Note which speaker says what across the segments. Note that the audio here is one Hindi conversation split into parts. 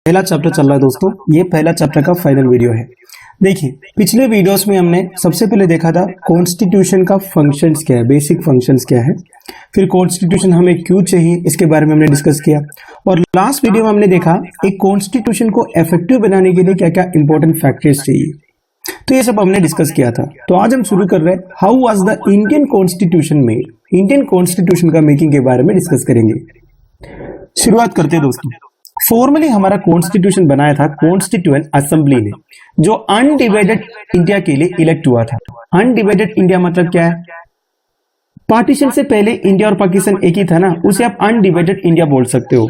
Speaker 1: पहला चैप्टर चल रहा है दोस्तों। ये पहला चैप्टर का फाइनल वीडियो है। देखिए, पिछले वीडियोस में हमने सबसे पहले देखा था कॉन्स्टिट्यूशन का फंक्शंस क्या है, बेसिक फंक्शंस क्या है, फिर कॉन्स्टिट्यूशन हमें क्यों चाहिए इसके बारे में हमने डिस्कस किया, और लास्ट वीडियो में हमने देखा एक कॉन्स्टिट्यूशन को इफेक्टिव बनाने के लिए क्या क्या इंपॉर्टेंट फैक्टर्स चाहिए। तो ये सब हमने डिस्कस किया था। तो आज हम शुरू कर रहे हैं how was the Indian constitution made. Indian constitution का मेकिंग के बारे में डिस्कस करेंगे। शुरुआत करते हैं दोस्तों। फॉर्मली हमारा कॉन्स्टिट्यूशन बनाया था कॉन्स्टिट्यूएंट असेंबली ने, जो अनडिवाइडेड इंडिया के लिए इलेक्ट हुआ था। अनडिवाइडेड इंडिया मतलब क्या है? पार्टीशन से पहले इंडिया और पाकिस्तान एक ही था ना, उसे आप अनडिवाइडेड इंडिया बोल सकते हो।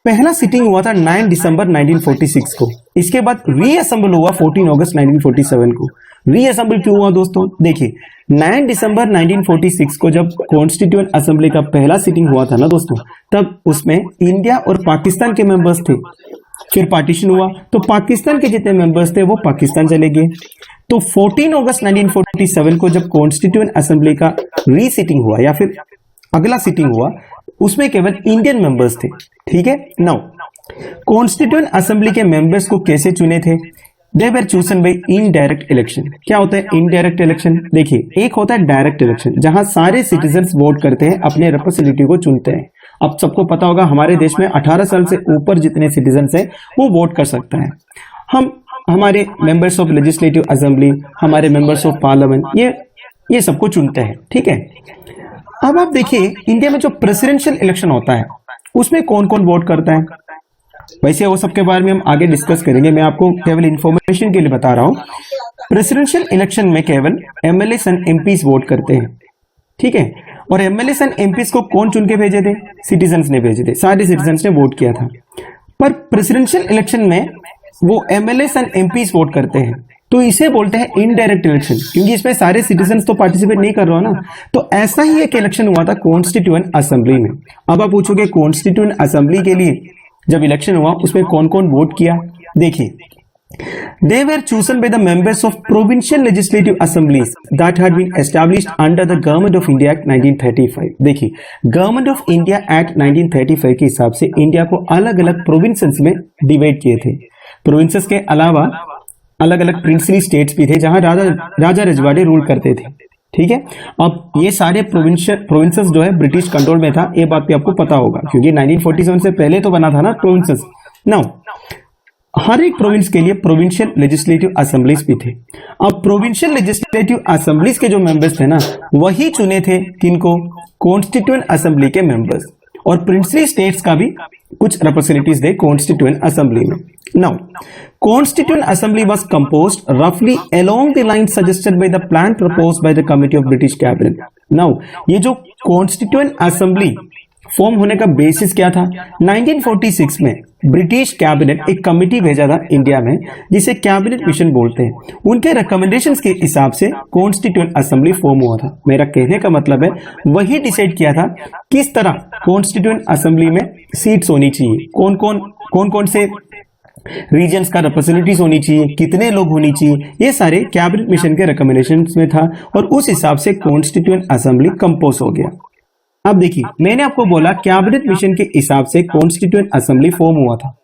Speaker 1: पहला सिटिंग हुआ था 9 दिसंबर 1946 को। इसके बाद रीअसेंबल हुआ 14 अगस्त 1947 को। रीअसेंबल क्यों हुआ दोस्तों? देखिए, 9 दिसंबर 1946 को जब कॉन्स्टिट्यूएंट असेंबली का पहला सिटिंग हुआ था ना दोस्तों, तब उसमें इंडिया और पाकिस्तान के मेंबर्स थे। फिर पार्टीशन हुआ तो पाकिस्तान के जितने मेंबर्स थे वो पाकिस्तान चले गए। तो 14 अगस्त 1947 को जब कॉन्स्टिट्यूएंट असेंबली का रीसिटिंग हुआ या फिर अगला सिटिंग हुआ, उसमें केवल इंडियन मेंबर्स थे। ठीक है। नाउ कॉन्स्टिट्यूएंट असेंबली के मेंबर्स को कैसे चुने थे? दे वर चूजन बाय इनडायरेक्ट इलेक्शन। क्या होता है इनडायरेक्ट इलेक्शन? देखिए, एक होता है डायरेक्ट इलेक्शन, जहां सारे सिटीजन्स वोट करते हैं, अपने रिप्रेजेंटेटिव को चुनते हैं। अब सबको पता होगा हमारे देश में 18 साल से ऊपर जितने सिटीजन्स हैं वो वोट कर सकता है। हम हमारे मेंबर्स ऑफ लेजिस्लेटिव असेंबली, हमारे मेंबर्स ऑफ पार्लियामेंट, ये सबको चुनते हैं। ठीक है। अब आप देखिए, इंडिया में जो प्रेसिडेंशियल इलेक्शन होता है उसमें कौन कौन वोट करता है? वैसे वो सबके बारे में हम आगे डिस्कस करेंगे, मैं आपको केवल इंफॉर्मेशन के लिए बता रहा हूं। प्रेसिडेंशियल इलेक्शन में केवल एमएलए एंड एमपीज वोट करते हैं। ठीक है। और एमएलए एंड एमपीज को कौन चुन के भेजे थे? सिटीजन्स ने भेजे थे, सारे सिटीजन्स ने वोट किया था। पर प्रेसिडेंशियल इलेक्शन में वो एमएलए एंड एमपीज वोट करते हैं, तो इसे बोलते हैं इनडायरेक्ट इलेक्शन, क्योंकि इसमें सारे सिटीजन्स तो पार्टिसिपेट नहीं कर रहे हो ना। तो ऐसा ही एक इलेक्शन हुआ था कॉन्स्टिट्यूएंट असेंबली में। अब आप पूछोगे कॉन्स्टिट्यूएंट असेंबली के लिए जब इलेक्शन हुआ उसमें कौन कौन वोट किया? देखिए, they were chosen by the members of provincial legislative assemblies that had been established under the Government of India Act 1935। देखिए, गवर्नमेंट ऑफ इंडिया एक्ट 1935 के हिसाब से इंडिया को अलग अलग प्रोविंसेस में डिवाइड किए थे। प्रोविंसेस के अलावा अलग अलग प्रिंसली स्टेट्स भी थे जहां राजा रजवाड़े रूल करते थे। ठीक है। अब ये सारे प्रोविंसेस जो है ब्रिटिश कंट्रोल में था, ये बात भी आपको पता होगा, क्योंकि 1947 से पहले तो बना था ना प्रोविंसेस। नाउ हर एक प्रोविंस के लिए प्रोविंशियल लेजिस्लेटिव असेंबलीज भी थे। अब प्रोविंशियल लेजिस्लेटिव असेंबलीज के जो मेंबर्स थे ना, वही चुने थे किनको? कॉन्स्टिट्यूएंट असेंबली के मेंबर्स। और प्रिंसली स्टेट्स का भी कुछ रिप्रेजेंटेटिव्स थे कॉन्स्टिट्यूएंट असेंबली में। Now constituent assembly was composed रफली along the line suggested by the plan proposed by the committee of British cabinet. Now ये जो कॉन्स्टिट्यूएंट असेंबली फॉर्म होने का बेसिस क्या था? 1946 में ब्रिटिश कैबिनेट एक कमिटी भेजा था इंडिया में, जिसे कैबिनेट मिशन बोलते हैं। उनके रिकमेंडेशंस के हिसाब से कॉन्स्टिट्यूएंट असेंबली फॉर्म हुआ था। मेरा कहने का मतलब है वही डिसाइड किया था किस तरह कॉन्स्टिट्यूएंट असेंबली में सीट्स होनी चाहिए, कौन कौन से रीजन्स का रिप्रेजेंटेटिव्स होनी चाहिए, कितने लोग होनी चाहिए, ये सारे कैबिनेट मिशन के रिकमेंडेशंस में था, और उस हिसाब से कॉन्स्टिट्यूएंट असेंबली कंपोज हो गया। अब देखिए, मैंने आपको बोला कैबिनेट मिशन के हिसाब से कॉन्स्टिट्यूएंट असेंबली फॉर्म हुआ था।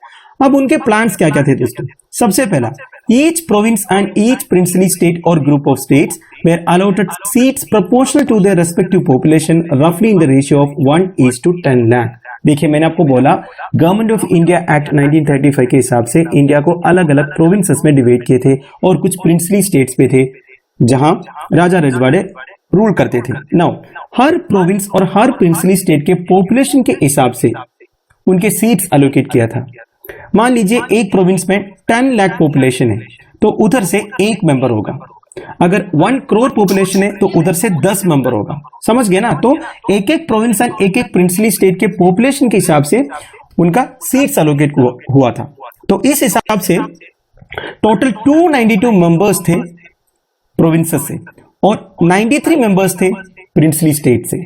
Speaker 1: अब उनके प्लान्स क्या क्या थे दोस्तों? सबसे पहला, each province and each princely state और group of states were allotted seats proportional to their respective population रफली in the ratio of 1:10 lakh. देखिए, मैंने आपको बोला गवर्नमेंट ऑफ इंडिया एक्ट 1935 के हिसाब से इंडिया को अलग अलग प्रोविंसेस में डिवाइड किए थे, और कुछ प्रिंसली स्टेट्स पे थे जहां राजा रजवाड़े रूल करते थे। नाउ हर प्रोविंस और हर प्रिंसली स्टेट के पॉपुलेशन के हिसाब से उनके सीट्स एलोकेट किया था। मान लीजिए एक प्रोविंस में 10 लाख पॉपुलेशन है, तो उधर से एक मेंबर होगा। अगर 1 करोड़ पॉपुलेशन है तो उधर से 10 मेंबर होगा। समझ गए ना? तो एक एक प्रोविंस एंड एक एक प्रिंसली स्टेट के पॉपुलेशन के हिसाब से उनका सीट्स एलोकेट हुआ था। तो इस हिसाब से टोटल 292 मेंबर्स थे प्रोविंसेस से, और 93 मेंबर्स थे प्रिंसली स्टेट से।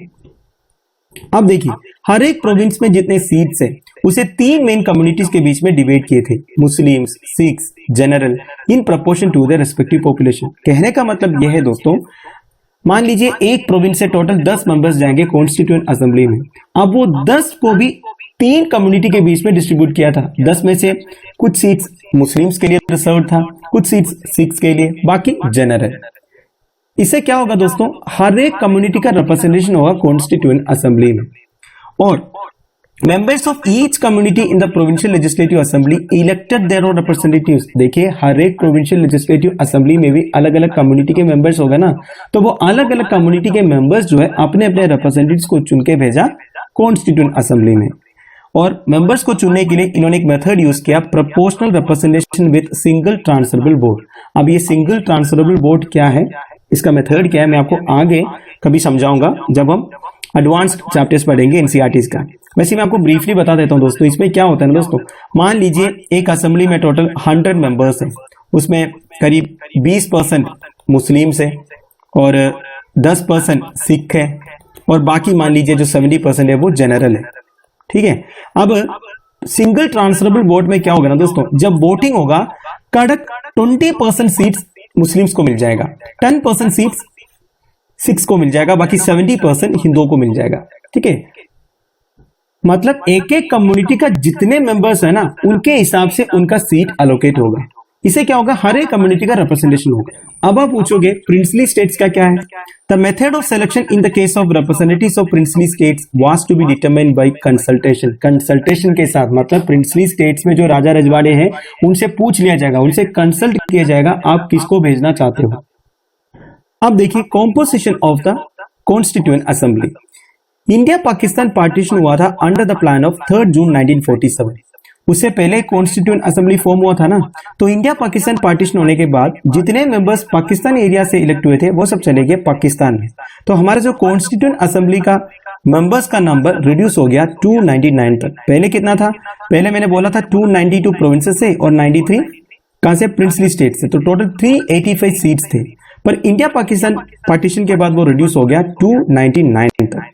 Speaker 1: अब देखिए, हर एक प्रोविंस में जितने सीट्स है उसे 3 मेन कम्युनिटीज के बीच में डिवाइड किए थे, Muslims, Sikhs, general, in proportion to their respective population. कहने का मतलब यह है दोस्तों, मान लीजिए एक प्रोविंस से टोटल 10 मेंबर्स जाएंगे कॉन्स्टिट्यूएंट असेंबली में। अब वो 10 को भी 3 कम्युनिटी के बीच में डिस्ट्रीब्यूट किया था। 10 में से कुछ सीट्स मुस्लिम्स के लिए रिजर्व था, कुछ सीट्स सिख्स के लिए, बाकी जनरल। इससे क्या होगा दोस्तों, हर एक कम्युनिटी का रिप्रेजेंटेशन होगा कॉन्स्टिट्यूएंट असेंबली में, और members of each community in the provincial legislative assembly elected their own representatives. देखिए हर एक प्रोविंशियल लेजिस्लेटिव असेंबली में भी अलग अलग कम्युनिटी के मेंबर्स होगा ना, तो वो अलग अलग कम्युनिटी के मेंबर्स जो है अपने अपने रिप्रेजेंटेटिव्स को चुन के भेजा कॉन्स्टिट्यूएंट असेंबली में। और मेंबर्स को चुनने के लिए इन्होंने एक मेथड यूज किया, proportional representation with single transferable vote. अब ये सिंगल ट्रांसफरेबल वोट क्या है, इसका मेथड क्या है, मैं आपको आगे कभी समझाऊंगा जब हम एडवांस्ड चैप्टर्स पढ़ेंगे एनसीईआरटीज का। वैसे मैं आपको ब्रीफली बता देता हूं दोस्तों, इसमें क्या होता है ना दोस्तों, मान लीजिए एक असेंबली में टोटल 100 मेंबर्स हैं, उसमें करीब 20% मुस्लिम्स है और 10% सिख है, और बाकी मान लीजिए जो 70% है वो जनरल है। ठीक है, अब सिंगल ट्रांसफरेबल वोट में क्या होगा ना दोस्तों, जब वोटिंग होगा कड़क 20% सीट्स मुस्लिम्स को मिल जाएगा, 10% सीट्स सिख्स को मिल जाएगा, बाकी 70% हिंदुओं को मिल जाएगा। ठीक है, मतलब एक एक कम्युनिटी का जितने मेंबर्स है ना उनके हिसाब से उनका सीट अलोकेट होगा। इसे क्या होगा, हर एक कम्युनिटी का रिप्रेजेंटेशन होगा। अब आप पूछोगे प्रिंसली स्टेट्स का क्या है। The method of selection in the case of representatives of princely states was to be determined by consultation. Consultation के साथ, मतलब प्रिंसली स्टेट्स में जो राजा रजवाड़े हैं उनसे पूछ लिया जाएगा, उनसे कंसल्ट किया जाएगा आप किसको भेजना चाहते हो। अब देखिए composition of the constituent assembly. India Pakistan partition हुआ था अंडर द प्लान ऑफ 3 जून 1947। उससे पहले कॉन्स्टिट्यूएंट असेंबली फॉर्म हुआ था ना, तो इंडिया पाकिस्तान पार्टीशन होने के बाद जितने मेंबर्स पाकिस्तान एरिया से इलेक्ट हुए थे वो सब चले गए पाकिस्तान में। तो हमारा जो कॉन्स्टिट्यूएंट असेंबली का मेंबर्स का नंबर रिड्यूस हो गया 299 तक। पहले कितना था, पहले मैंने बोला था 292 प्रोविंसेस से और 93 कहां से, प्रिंसली स्टेट से, तो टोटल 385 सीट्स थे। पर इंडिया पाकिस्तान पार्टीशन के बाद वो रिड्यूस हो गया 299 तक।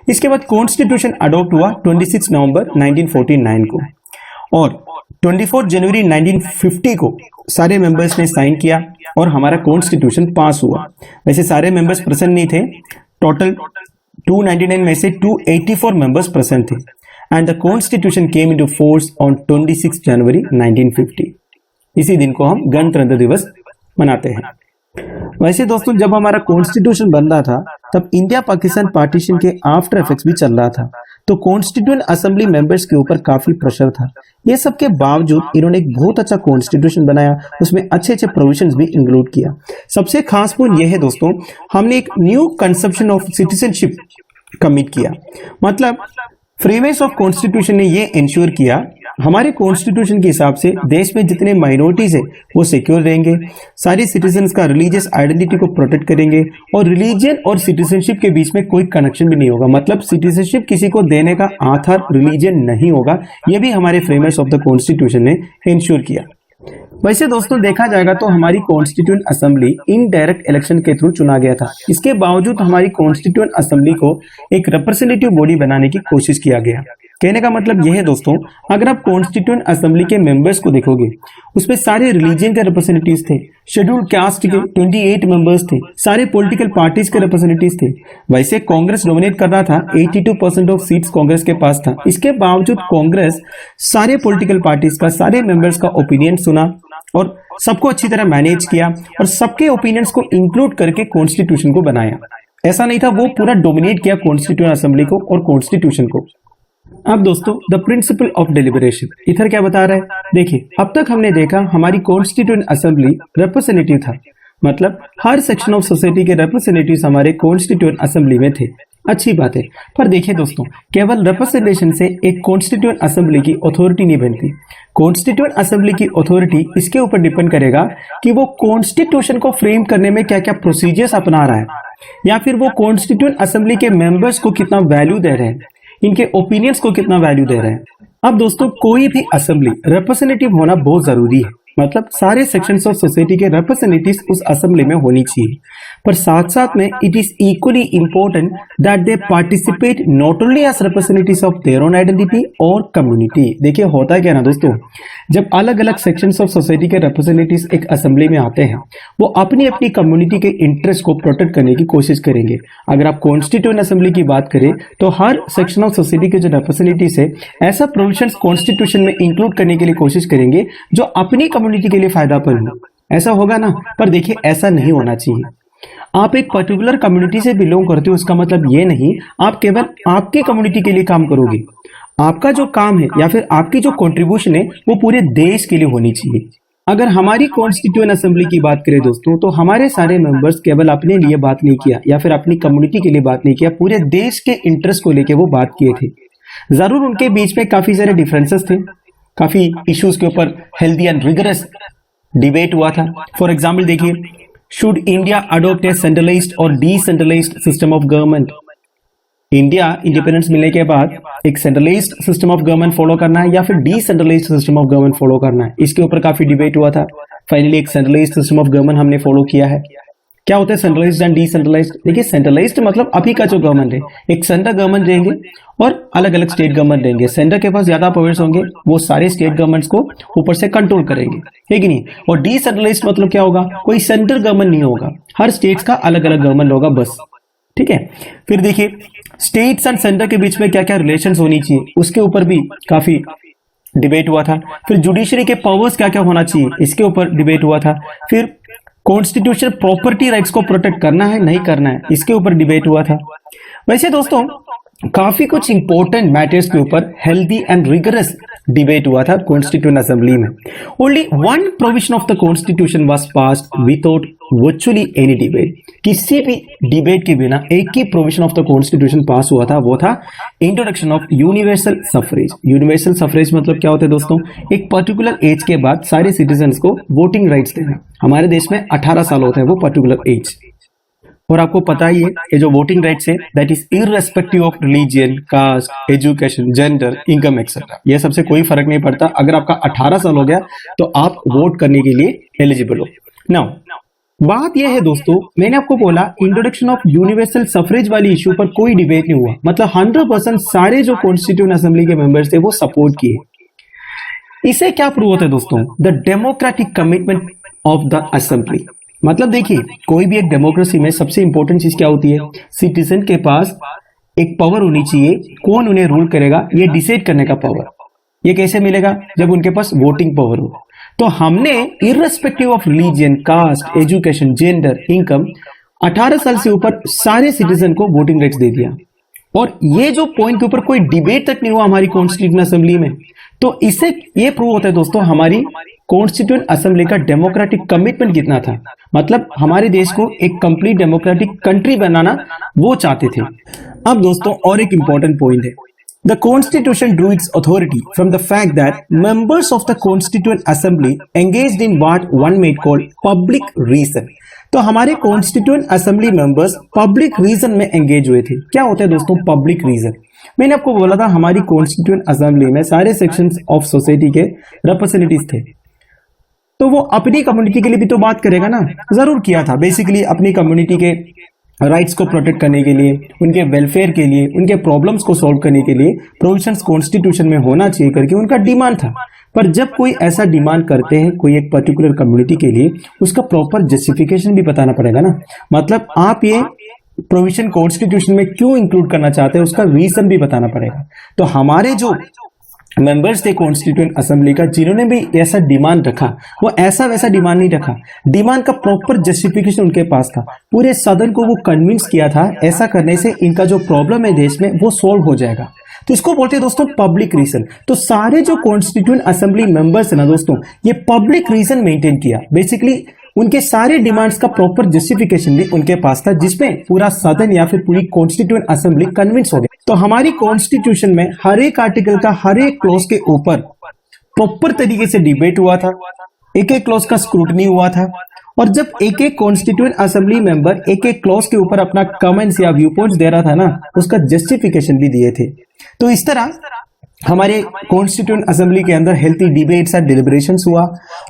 Speaker 1: इसके बाद कॉन्स्टिट्यूशन अडॉप्ट हुआ 26 नवंबर 1949 को, और 24 जनवरी 1950 को सारे मेंबर्स ने साइन किया और हमारा कॉन्स्टिट्यूशन पास हुआ। वैसे सारे मेंबर्स प्रेजेंट नहीं थे, टोटल 299 में से 284 मेंबर्स प्रेजेंट थे, and the constitution came into force on 26 जनवरी 1950। इसी दिन को हम गणतंत्र दिवस मनाते हैं। वैसे दोस्तों जब हमारा कॉन्स्टिट्यूशन बन रहा था तब इंडिया पाकिस्तान पार्टीशन के आफ्टर इफेक्ट्स भी चल रहा था, तो कॉन्स्टिट्यूएंट असेंबली मेंबर्स के ऊपर काफी प्रेशर था। ये सब के बावजूद इन्होंने एक बहुत अच्छा कॉन्स्टिट्यूशन बनाया, उसमें अच्छे अच्छे प्रोविजंस भी इंक्लूड किया। सबसे खास पॉइंट यह है दोस्तों, हमने एक new conception of citizenship commit किया। मतलब फ्रेमर्स ऑफ कॉन्स्टिट्यूशन ने ये इंश्योर किया हमारे कॉन्स्टिट्यूशन के हिसाब से देश में जितने माइनॉरिटीज है वो सिक्योर रहेंगे, सारे सिटीजन्स का रिलीजियस आइडेंटिटी को प्रोटेक्ट करेंगे, और रिलीजन और सिटीजनशिप के बीच में कोई कनेक्शन भी नहीं होगा। मतलब सिटीजनशिप किसी को देने का आधार रिलीजन नहीं होगा। ये भी हमारे फ्रेमर्स ऑफ द कॉन्स्टिट्यूशन ने इंश्योर किया। वैसे दोस्तों देखा जाएगा तो हमारी कॉन्स्टिट्यूएंट असेंबली इनडायरेक्ट इलेक्शन के थ्रू चुना गया था। इसके बावजूद हमारी कॉन्स्टिट्यूएंट असेंबली को एक रिप्रेजेंटेटिव बॉडी बनाने की कोशिश किया गया। कहने का मतलब यह है दोस्तों, अगर आप कॉन्स्टिट्यूएंट असेंबली के मेंबर्स को देखोगे उसमें सारे रिलीजन के रिप्रेजेंटेटिव्स थे, शेड्यूल्ड कास्ट के 28 मेंबर्स थे, सारे पॉलिटिकल पार्टीज के रिप्रेजेंटेटिव्स थे। वैसे कांग्रेस डोमिनेट कर रहा था, 82% ऑफ सीट्स कांग्रेस के पास था। इसके बावजूद कांग्रेस सारे पॉलिटिकल पार्टीज का, सारे मेंबर्स का ओपिनियन सुना और सबको अच्छी तरह मैनेज किया और सबके ओपिनियंस को इंक्लूड करके कॉन्स्टिट्यूशन को बनाया। ऐसा नहीं था वो पूरा डोमिनेट किया कॉन्स्टिट्यूएंट असेंबली को और कॉन्स्टिट्यूशन को। अब दोस्तों द प्रिंसिपल ऑफ डिलिबरेशन इधर क्या बता रहा है, देखिए अब तक हमने देखा हमारी कॉन्स्टिट्यूएंट असेंबली रिप्रेजेंटेटिव था, मतलब हर सेक्शन ऑफ सोसाइटी के रिप्रेजेंटेटिव्स हमारे कॉन्स्टिट्यूएंट असेंबली में थे। अच्छी बात है, पर देखिए दोस्तों केवल रिप्रेजेंटेशन से एक कॉन्स्टिट्यूएंट असेंबली की अथॉरिटी नहीं बनती। कॉन्स्टिट्यूएंट असेंबली की अथॉरिटी इसके ऊपर डिपेंड करेगा कि वो कॉन्स्टिट्यूशन को फ्रेम करने में क्या क्या प्रोसीजर्स अपना रहा है, या फिर वो कॉन्स्टिट्यूएंट असेंबली के मेंबर्स को कितना वैल्यू दे रहे हैं, इनके ओपिनियंस को कितना वैल्यू दे रहे हैं। अब दोस्तों कोई भी असेंबली रिप्रेजेंटेटिव होना बहुत जरूरी है। मतलब सारे सेक्शंस ऑफ सोसाइटी के रिप्रेजेंटेटिव्स उस असेंबली में होनी चाहिए, पर साथ साथ में it is equally important that they participate not only as representatives of their own identity और कम्युनिटी। देखिए होता क्या ना दोस्तों, जब अलग अलग सेक्शंस ऑफ सोसाइटी के रिप्रेजेंटेटिव्स एक असेंबली में आते हैं, वो अपनी अपनी कम्युनिटी के इंटरेस्ट को प्रोटेक्ट करने की कोशिश करेंगे। अगर आप कॉन्स्टिट्यूएंट असेंबली की बात करें तो हर सेक्शन ऑफ सोसाइटी के जो रिप्रेजेंटेटिव्स है ऐसा प्रोविजंस कॉन्स्टिट्यूशन में इंक्लूड करने के लिए कोशिश करेंगे जो अपनी कम्युनिटी के लिए फायदामंद हो। ऐसा होगा ना, पर देखिए ऐसा नहीं होना चाहिए। आप एक पर्टिकुलर कम्युनिटी से बिलोंग करते हो उसका मतलब ये नहीं आप केवल आपकी कम्युनिटी के लिए काम करोगे। आपका जो काम है या फिर आपकी जो कंट्रीब्यूशन है वो पूरे देश के लिए होनी चाहिए। अगर हमारी कॉन्स्टिट्यूएंट असेंबली की बात करें दोस्तों, तो हमारे सारे मेंबर्स केवल अपने लिए बात नहीं किया या फिर अपनी कम्युनिटी के लिए बात नहीं किया, पूरे देश के इंटरेस्ट को लेकर वो बात किए थे। जरूर उनके बीच में काफी सारे डिफरेंसेस थे, काफी इश्यूज के ऊपर हेल्दी एंड रिगरस डिबेट हुआ था। फॉर एग्जाम्पल देखिए, should India adopt a centralised और decentralised system of government. India independence मिलने के बाद एक centralised system of government follow करना है या फिर decentralised system of government follow करना है, इसके ऊपर काफी डिबेट हुआ था। फाइनली एक सेंट्रलाइज्ड सिस्टम ऑफ गवर्नमेंट हमने फॉलो किया है। क्या होता है सेंट्रलाइज्ड एंड डिसेंट्रलाइज्ड? देखिए सेंट्रलाइज्ड मतलब अभी का जो गवर्नमेंट है, एक सेंट्रल गवर्नमेंट रहेंगे और अलग अलग स्टेट गवर्नमेंट रहेंगे। सेंटर के पास ज्यादा पावर्स होंगे, वो सारे स्टेट गवर्नमेंट्स को ऊपर से कंट्रोल करेंगे, है कि नहीं। और डिसेंट्रलाइज्ड मतलब क्या होगा, कोई सेंट्रल गवर्नमेंट नहीं होगा, हर स्टेट्स का अलग अलग गवर्नमेंट होगा बस, ठीक है। फिर देखिए स्टेट्स एंड सेंटर के बीच में क्या क्या रिलेशंस होनी चाहिए, उसके ऊपर भी काफी डिबेट हुआ था। फिर जुडिशरी के पावर्स क्या क्या होना चाहिए, इसके ऊपर डिबेट हुआ था। फिर कॉन्स्टिट्यूशन प्रॉपर्टी राइट्स को प्रोटेक्ट करना है नहीं करना है, इसके ऊपर डिबेट हुआ था। वैसे दोस्तों काफी कुछ इंपॉर्टेंट मैटर्स के ऊपर हेल्दी एंड रिगरस डिबेट हुआ था कॉन्स्टिट्यूएंट असेंबली में। Only one provision of the constitution was passed without virtually any debate. किसी भी डिबेट के बिना एक ही प्रोविजन ऑफ द कॉन्स्टिट्यूशन पास हुआ था, वो था introduction of universal suffrage. Universal suffrage मतलब क्या होता है दोस्तों, एक पर्टिकुलर एज के बाद सारे सिटीजन्स को वोटिंग राइट्स देना। हमारे देश में 18 साल होता है वो पर्टिकुलर एज, और आपको पता ही है ये जो वोटिंग राइट्स है that is irrespective of religion, caste, education, gender, income etcetera, ये सबसे कोई फर्क नहीं पड़ता। अगर आपका 18 साल हो गया तो आप वोट करने के लिए एलिजिबल हो। नाउ बात यह है दोस्तों, मैंने आपको बोला इंट्रोडक्शन ऑफ यूनिवर्सल सफरेज वाली इश्यू पर कोई डिबेट नहीं हुआ, मतलब 100% सारे जो कॉन्स्टिट्यूएंट असेंबली के मेंबर्स थे वो सपोर्ट किए। इसे क्या प्रूव होता है दोस्तों, the democratic commitment of the assembly. मतलब देखिए कोई भी एक डेमोक्रेसी में सबसे इंपॉर्टेंट चीज क्या होती है, सिटीजन के पास एक पावर होनी चाहिए, कौन उन्हें रूल करेगा ये डिसाइड करने का पावर। ये कैसे मिलेगा, जब उनके पास वोटिंग पावर हो। तो हमने irrespective of religion, caste, education, gender, income 18 साल से ऊपर सारे सिटीजन को वोटिंग राइट्स दे दिया, और ये जो पॉइंट के ऊपर कोई डिबेट तक नहीं हुआ हमारी कॉन्स्टिट्यूएंट असेंबली में। तो इससे ये प्रूव होता है दोस्तों हमारी कॉन्स्टिट्यूएंट असेंबली का डेमोक्रेटिक कमिटमेंट कितना था, मतलब हमारे देश को एक कंप्लीट डेमोक्रेटिक कंट्री बनाना वो चाहते थे। अब दोस्तों और एक इंपॉर्टेंट पॉइंट है, the constitution drew its authority from the fact that members of the constituent assembly engaged in what one may call public reason. तो हमारे constituent assembly members public reason में एंगेज हुए थे। क्या होता है दोस्तों पब्लिक रीजन? मैंने आपको बोला था हमारी कॉन्स्टिट्यूएंट असेंबली में सारे सेक्शंस ऑफ सोसाइटी के रिप्रेजेंटेटिव्स थे, तो वो अपनी कम्युनिटी के लिए भी तो बात करेगा ना, जरूर किया था। बेसिकली अपनी कम्युनिटी के राइट्स को प्रोटेक्ट करने के लिए, उनके वेलफेयर के लिए, उनके प्रॉब्लम्स को सॉल्व करने के लिए प्रोविजंस कॉन्स्टिट्यूशन में होना चाहिए करके उनका डिमांड था। पर जब कोई ऐसा डिमांड करते हैं कोई एक पर्टिकुलर कम्युनिटी के लिए, उसका प्रॉपर जस्टिफिकेशन भी बताना पड़ेगा ना। मतलब आप ये प्रोविजन कॉन्स्टिट्यूशन में क्यों इंक्लूड करना चाहते हैं उसका रीजन भी बताना पड़ेगा। तो हमारे जो मेंबर्स थे कॉन्स्टिट्यूएंट असेंबली का, जिन्होंने भी ऐसा डिमांड रखा, वो ऐसा वैसा डिमांड नहीं रखा, डिमांड का प्रॉपर जस्टिफिकेशन उनके पास था। पूरे सदन को वो कन्विंस किया था ऐसा करने से इनका जो प्रॉब्लम है देश में वो सॉल्व हो जाएगा। तो इसको बोलते हैं दोस्तों पब्लिक रीजन। तो सारे जो कॉन्स्टिट्यूएंट असेंबली मेंबर्स है ना दोस्तों, ये पब्लिक रीजन मेंटेन किया। बेसिकली उनके सारे डिमांड्स का प्रॉपर जस्टिफिकेशन भी उनके पास था, जिसमें पूरा सदन या फिर पूरी कॉन्स्टिट्यूएंट असेंबली कन्विंस हो गई। तो हमारी कॉन्स्टिट्यूशन में हर एक आर्टिकल का हर एक क्लॉज के ऊपर प्रॉपर तरीके से डिबेट हुआ था, एक एक क्लॉज का स्क्रूटनी हुआ था, और जब एक एक कॉन्स्टिट्यूएंट असेंबली मेंबर एक एक क्लॉज के ऊपर अपना कमेंट्स या व्यू पॉइंट्स दे रहा था ना, उसका जस्टिफिकेशन भी दिए थे। तो इस तरह हमारे कॉन्स्टिट्यूएंट असेंबली के अंदर हेल्थी डिबेट्स एंड डिलिब्रेशंस हुआ।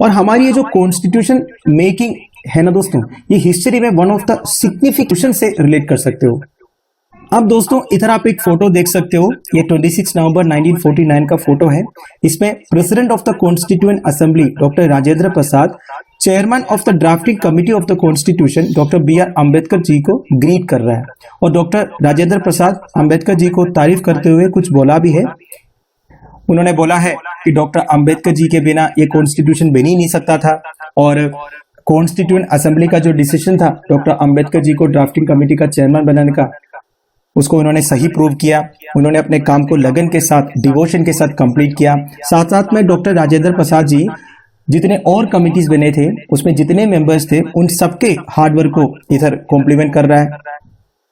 Speaker 1: और हमारी ये जो कॉन्स्टिट्यूशन मेकिंग है ना दोस्तों, ये हिस्ट्री में वन ऑफ द सिग्निफिकेशन से रिलेट कर सकते हो। अब दोस्तों इधर आप एक फोटो देख सकते हो, ये 26 नवंबर 1949 का फोटो है। इसमें president of the constituent assembly doctor Rajendra Prasad chairman of the drafting committee of the constitution doctor B R. Ambedkar ji को ग्रीट कर रहा है। और डॉक्टर राजेंद्र प्रसाद अम्बेडकर जी को तारीफ करते हुए कुछ बोला भी है। उन्होंने बोला है कि डॉक्टर अम्बेडकर जी के बिना ये कॉन्स्टिट्यूशन बन ही नहीं सकता था, और कॉन्स्टिट्यूएंट असेंबली का जो डिसीजन था डॉक्टर अम्बेडकर जी को ड्राफ्टिंग कमेटी का चेयरमैन बनाने का, उसको उन्होंने सही प्रूव किया। उन्होंने अपने काम को लगन के साथ, डिवोशन के साथ कंप्लीट किया। साथ साथ में डॉक्टर राजेंद्र प्रसाद जी जितने और कमिटीज बने थे, उसमें जितने मेंबर्स थे, उन सबके हार्डवर्क को इधर कॉम्प्लीमेंट कर रहा है।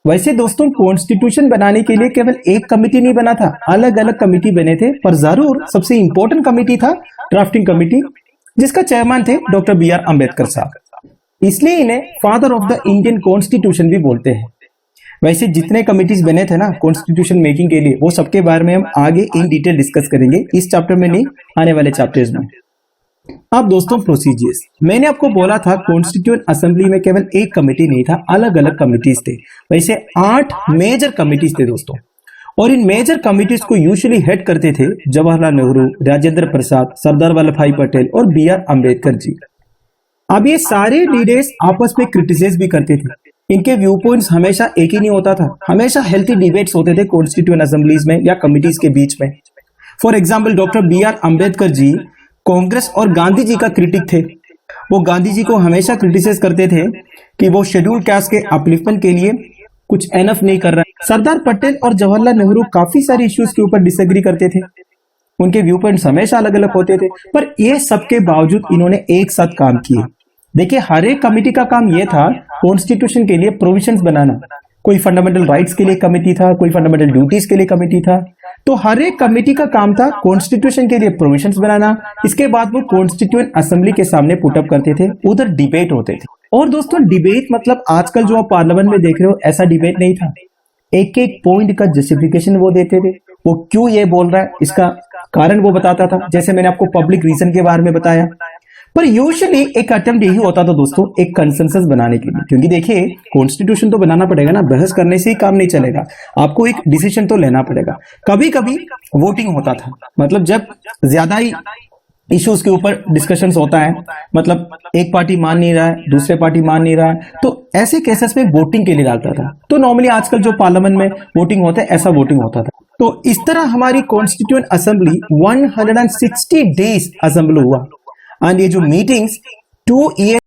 Speaker 1: वैसे दोस्तों कॉन्स्टिट्यूशन बनाने के लिए केवल एक कमिटी नहीं बना था, अलग अलग कमिटी बने थे, पर जरूर सबसे इंपॉर्टेंट कमिटी था ड्राफ्टिंग कमिटी, जिसका चेयरमैन थे डॉक्टर बी.आर. अम्बेडकर साहब। इसलिए इन्हें father of the Indian constitution भी बोलते हैं। वैसे जितने कमिटीज बने थे ना कॉन्स्टिट्यूशन मेकिंग के लिए, वो सबके बारे में हम आगे इन डिटेल डिस्कस करेंगे, इस चैप्टर में नहीं, आने वाले चैप्टर्स में। अब दोस्तों प्रोसीजर्स, मैंने आपको बोला था कॉन्स्टिट्यूएंट असेंबली में केवल एक कमेटी नहीं था, अलग अलग कमिटीज थे। वैसे 8 मेजर कमिटीज थे दोस्तों, और इन मेजर कमिटीज को यूजुअली हेड करते थे जवाहरलाल नेहरू, राजेंद्र प्रसाद, सरदार वल्लभ भाई पटेल और बी.आर. अम्बेडकर जी। अब ये सारे लीडर्स आपस में क्रिटिसाइज भी करते थे। इनके व्यू पॉइंट्स हमेशा एक ही नहीं होता था, हमेशा हेल्थी डिबेट्स होते थे कॉन्स्टिट्यूएंट असेंबलीज में या कमिटीज के बीच में। For example doctor B R. Ambedkar ji Congress और गांधी जी का क्रिटिक थे। वो गांधी जी को हमेशा क्रिटिसाइज करते थे कि वो शेड्यूल कास्ट के अपलिफ्टमेंट के लिए कुछ एनफ नहीं कर रहा है। सरदार पटेल और जवाहरलाल नेहरू काफी सारे इश्यूज के ऊपर डिसएग्री करते थे, उनके व्यू पॉइंट्स हमेशा अलग अलग होते थे, पर ये सबके बावजूद इन्होंने एक साथ काम किए। देखिए हर एक कमेटी का काम यह था कॉन्स्टिट्यूशन के लिए प्रोविजंस बनाना। कोई फंडामेंटल राइट्स के लिए कमेटी था, कोई फंडामेंटल ड्यूटीज के लिए कमेटी था। तो हर एक कमेटी का काम था कॉन्स्टिट्यूशन के लिए प्रोविजंस बनाना। इसके बाद वो कॉन्स्टिट्यूएंट असेंबली के सामने पुटअप करते थे, उधर डिबेट होते थे। और दोस्तों डिबेट मतलब आजकल जो आप पार्लियामेंट में देख रहे हो ऐसा डिबेट नहीं था। एक एक पॉइंट का जस्टिफिकेशन वो देते थे, वो क्यों ये बोल रहा है इसका कारण वो बताता था। जैसे मैंने आपको पब्लिक रीजन के बारे में बताया, पर यूजुअली एक अटेम्प्ट यही होता था दोस्तों एक कंसेंसस बनाने के लिए, क्योंकि देखिए कॉन्स्टिट्यूशन तो बनाना पड़ेगा ना, बहस करने से ही काम नहीं चलेगा, आपको एक डिसीजन तो लेना पड़ेगा। कभी कभी वोटिंग होता था, मतलब जब ज्यादा ही इश्यूज के ऊपर डिस्कशंस होता है, मतलब एक पार्टी मान नहीं रहा है, दूसरे पार्टी मान नहीं रहा है, तो ऐसे केसेस में वोटिंग के लिए डालता था। तो नॉर्मली आजकल जो पार्लियामेंट में वोटिंग होता है ऐसा वोटिंग होता था। तो इस तरह हमारी कॉन्स्टिट्यूएंट असेंबली 160 डेज असेंबल हुआ। एंड ये जो मीटिंग्स 2 ईयर